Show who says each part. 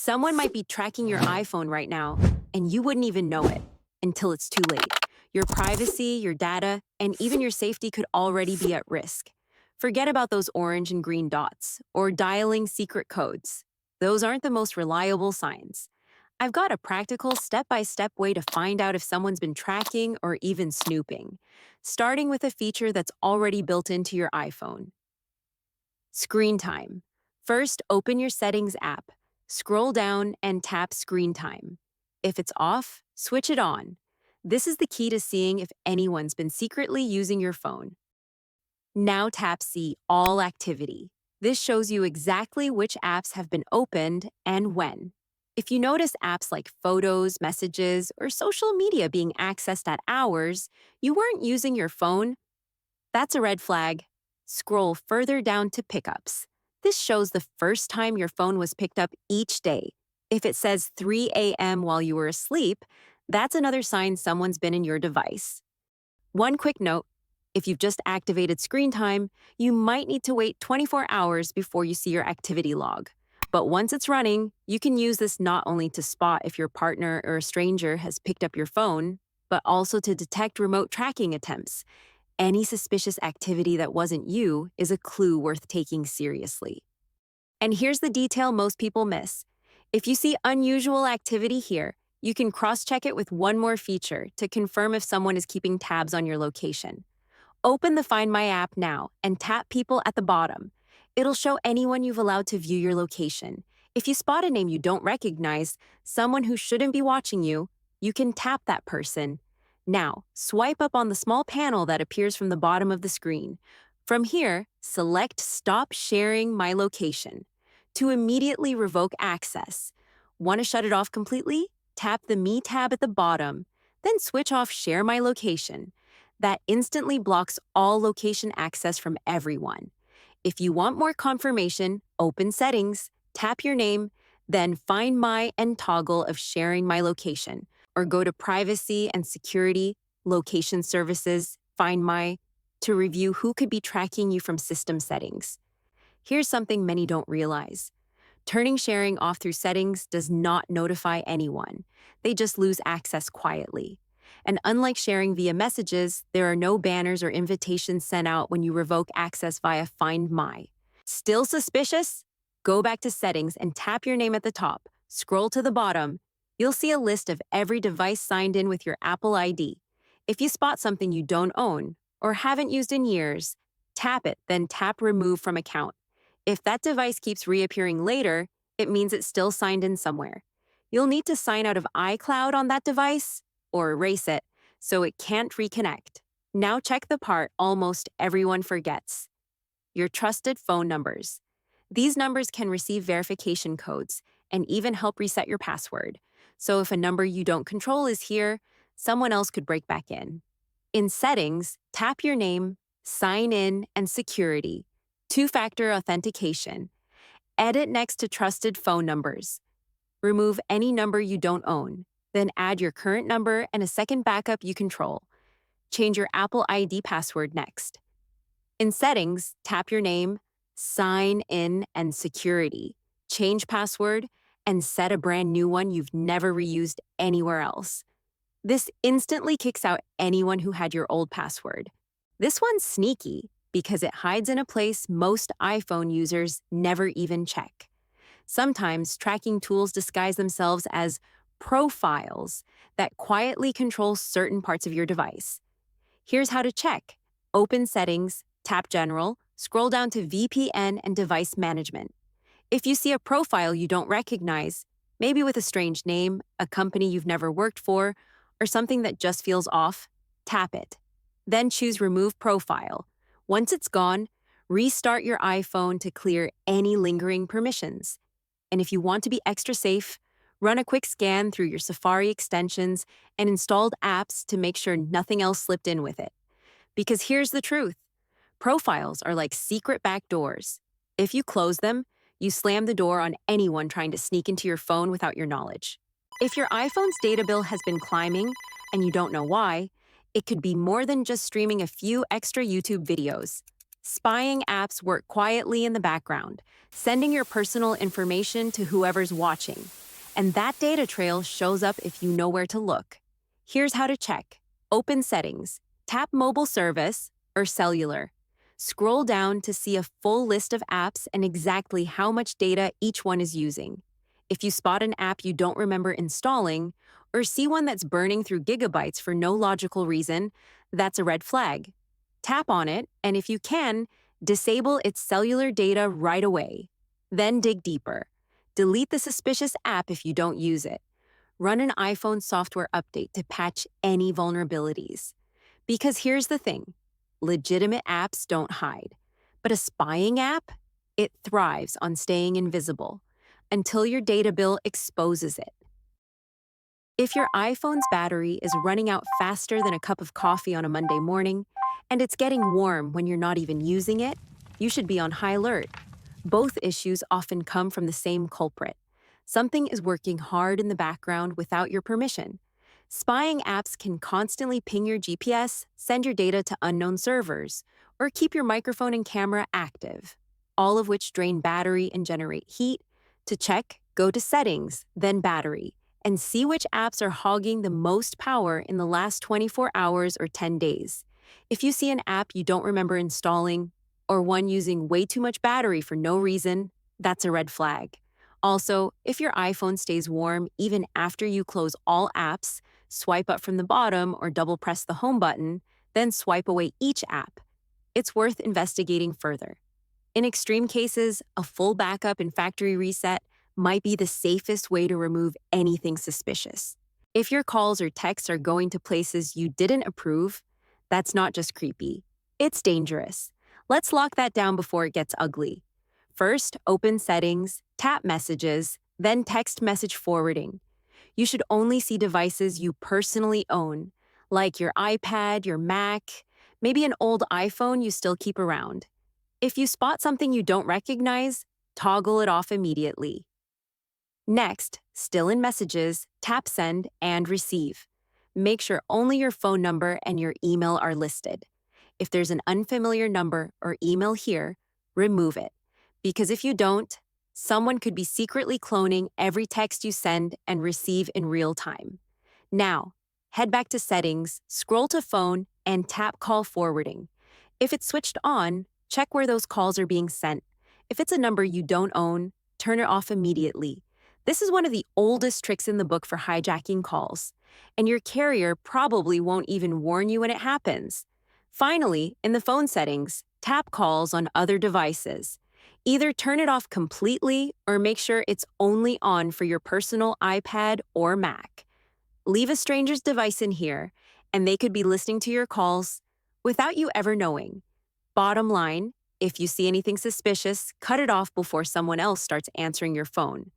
Speaker 1: Someone might be tracking your iPhone right now, and you wouldn't even know it until it's too late. Your privacy, your data, and even your safety could already be at risk. Forget about those orange and green dots or dialing secret codes. Those aren't the most reliable signs. I've got a practical step-by-step way to find out if someone's been tracking or even snooping, starting with a feature that's already built into your iPhone. Screen time. First, open your Settings app. Scroll down and tap Screen Time. If it's off, switch it on. This is the key to seeing if anyone's been secretly using your phone. Now tap See All Activity. This shows you exactly which apps have been opened and when. If you notice apps like Photos, Messages, or social media being accessed at hours you weren't using your phone, that's a red flag. Scroll further down to Pickups. This shows the first time your phone was picked up each day. If it says 3 a.m. while you were asleep, that's another sign someone's been in your device. One quick note, if you've just activated screen time, you might need to wait 24 hours before you see your activity log. But once it's running, you can use this not only to spot if your partner or a stranger has picked up your phone, but also to detect remote tracking attempts. Any suspicious activity that wasn't you is a clue worth taking seriously. And here's the detail most people miss. If you see unusual activity here, you can cross-check it with one more feature to confirm if someone is keeping tabs on your location. Open the Find My app now and tap People at the bottom. It'll show anyone you've allowed to view your location. If you spot a name you don't recognize, someone who shouldn't be watching you, you can tap that person. Now, swipe up on the small panel that appears from the bottom of the screen. From here, select Stop Sharing My Location to immediately revoke access. Want to shut it off completely? Tap the Me tab at the bottom, then switch off Share My Location. That instantly blocks all location access from everyone. If you want more confirmation, open Settings, tap your name, then Find My and toggle of Sharing My Location, or go to Privacy and Security, Location Services, Find My, to review who could be tracking you from system settings. Here's something many don't realize. Turning sharing off through settings does not notify anyone. They just lose access quietly. And unlike sharing via messages, there are no banners or invitations sent out when you revoke access via Find My. Still suspicious? Go back to Settings and tap your name at the top. Scroll to the bottom. You'll see a list of every device signed in with your Apple ID. If you spot something you don't own or haven't used in years, tap it, then tap Remove from Account. If that device keeps reappearing later, it means it's still signed in somewhere. You'll need to sign out of iCloud on that device or erase it so it can't reconnect. Now check the part almost everyone forgets: your trusted phone numbers. These numbers can receive verification codes and even help reset your password. So if a number you don't control is here, someone else could break back in. In Settings, tap your name, Sign In, and Security, two-factor authentication. Edit next to Trusted Phone Numbers. Remove any number you don't own, then add your current number and a second backup you control. Change your Apple ID password next. In Settings, tap your name, Sign In, and Security. Change password, and set a brand new one you've never reused anywhere else. This instantly kicks out anyone who had your old password. This one's sneaky because it hides in a place most iPhone users never even check. Sometimes tracking tools disguise themselves as profiles that quietly control certain parts of your device. Here's how to check. Open Settings, tap General, scroll down to VPN and Device Management. If you see a profile you don't recognize, maybe with a strange name, a company you've never worked for, or something that just feels off, tap it. Then choose Remove Profile. Once it's gone, restart your iPhone to clear any lingering permissions. And if you want to be extra safe, run a quick scan through your Safari extensions and installed apps to make sure nothing else slipped in with it. Because here's the truth. Profiles are like secret back doors. If you close them, you slam the door on anyone trying to sneak into your phone without your knowledge. If your iPhone's data bill has been climbing and you don't know why, it could be more than just streaming a few extra YouTube videos. Spying apps work quietly in the background, sending your personal information to whoever's watching. And that data trail shows up if you know where to look. Here's how to check. Open Settings, tap Mobile Service or Cellular. Scroll down to see a full list of apps and exactly how much data each one is using. If you spot an app you don't remember installing, or see one that's burning through gigabytes for no logical reason, that's a red flag. Tap on it, and if you can, disable its cellular data right away. Then dig deeper. Delete the suspicious app if you don't use it. Run an iPhone software update to patch any vulnerabilities. Because here's the thing, legitimate apps don't hide. But a spying app, it thrives on staying invisible until your data bill exposes it. If your iPhone's battery is running out faster than a cup of coffee on a Monday morning, and it's getting warm when you're not even using it, you should be on high alert. Both issues often come from the same culprit. Something is working hard in the background without your permission. Spying apps can constantly ping your GPS, send your data to unknown servers, or keep your microphone and camera active, all of which drain battery and generate heat. To check, go to Settings, then Battery, and see which apps are hogging the most power in the last 24 hours or 10 days. If you see an app you don't remember installing, or one using way too much battery for no reason, that's a red flag. Also, if your iPhone stays warm even after you close all apps, swipe up from the bottom or double press the home button, then swipe away each app, it's worth investigating further. In extreme cases, a full backup and factory reset might be the safest way to remove anything suspicious. If your calls or texts are going to places you didn't approve, that's not just creepy, it's dangerous. Let's lock that down before it gets ugly. First, open Settings, tap Messages, then text message forwarding. You should only see devices you personally own, like your iPad, your Mac, maybe an old iPhone you still keep around. If you spot something you don't recognize, toggle it off immediately. Next, still in Messages, tap Send and Receive. Make sure only your phone number and your email are listed. If there's an unfamiliar number or email here, remove it. Because if you don't, someone could be secretly cloning every text you send and receive in real time. Now, head back to Settings, scroll to Phone, and tap Call Forwarding. If it's switched on, check where those calls are being sent. If it's a number you don't own, turn it off immediately. This is one of the oldest tricks in the book for hijacking calls, and your carrier probably won't even warn you when it happens. Finally, in the phone settings, tap Calls on other devices. Either turn it off completely or make sure it's only on for your personal iPad or Mac. Leave a stranger's device in here, and they could be listening to your calls without you ever knowing. Bottom line, if you see anything suspicious, cut it off before someone else starts answering your phone.